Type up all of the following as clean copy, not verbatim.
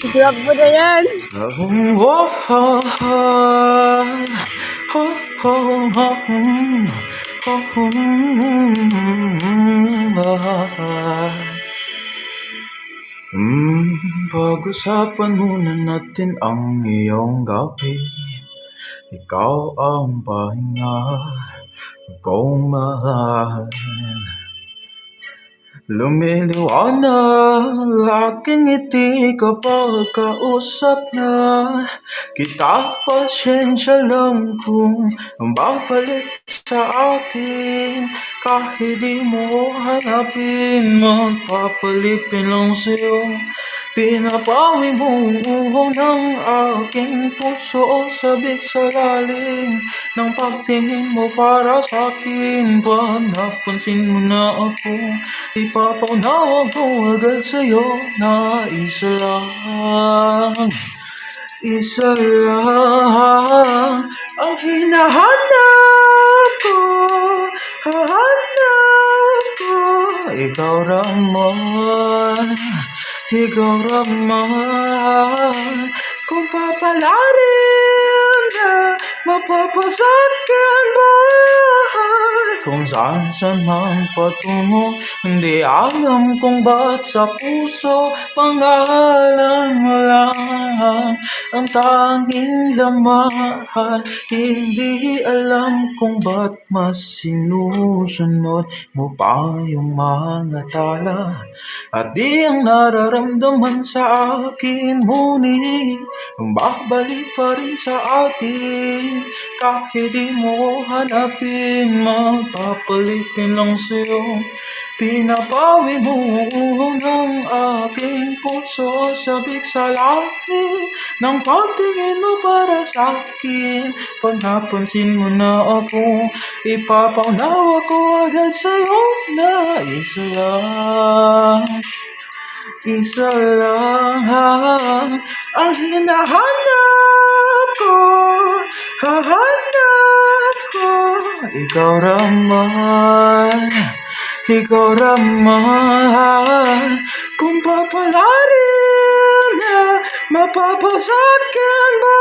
Grab mo na yan. Pag-usapan muna natin ang iyong gabi. Ikaw ang pahinga kong mahal. Lumiliwanag aking ngiti kapag kausap na kita. Pasyensya lang kung babalik sa atin. Kahit di mo hanapin, magpapalipin lang sa'yo. Pinapawi mo ng aking puso, sabik sa lalim ng pagtingin mo para sa'kin. Pag napansin mo na ako, ipapaunawa ko agad sa'yo na isa lang ang hinahanap ko. Hahanap ko, ikaw naman, ikaw naman. Kung papalarin na mapapasakyan ba? Kung saan man patungo, hindi alam kung ba't sa puso pangalan mo lang ang tanging laman. Hindi alam kung ba't mas sinusunod mo pa yung mga tala at di ang nararamdaman sa akin. Ngunit babalik pa rin sa atin. Kahit di mo hanapin, magpapalipin lang sa'yo. Pinapawi mo ng aking puso, sabik sa lalim ng pagtingin mo para sa'kin. Pag napansin mo na ako, ipapaunawa ko agad sa'yo na isa lang ang hinahanap ko. Hahanap ko, ikaw naman, ikaw naman. Kung papalarin na mapapasakyan ba?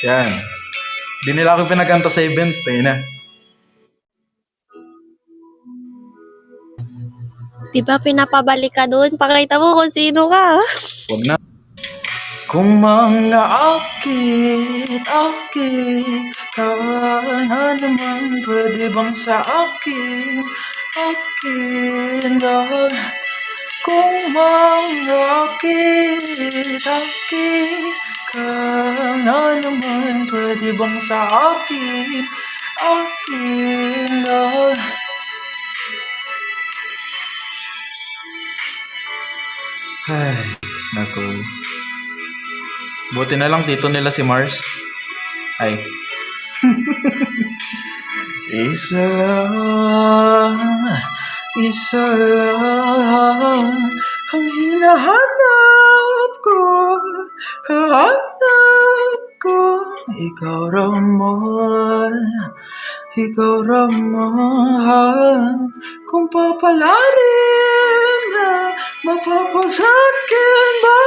Yan. Di nila ako pinagkanta sa event. Tayo na. Di ba pinapabalik ka doon? Pakita mo kung sino ka. Huwag na. Kung mga akit ka na naman, pwede bang sa akin lang? Kung mga akit ka na naman, pwede bang sa akin lang? Ay, naku. Buti na lang tito nila si Mars. Ay. Isa lang ang hinahanap ko. Hahanap ko, ikaw naman, ikaw naman. Kung papalarin na mapapasakyan ba?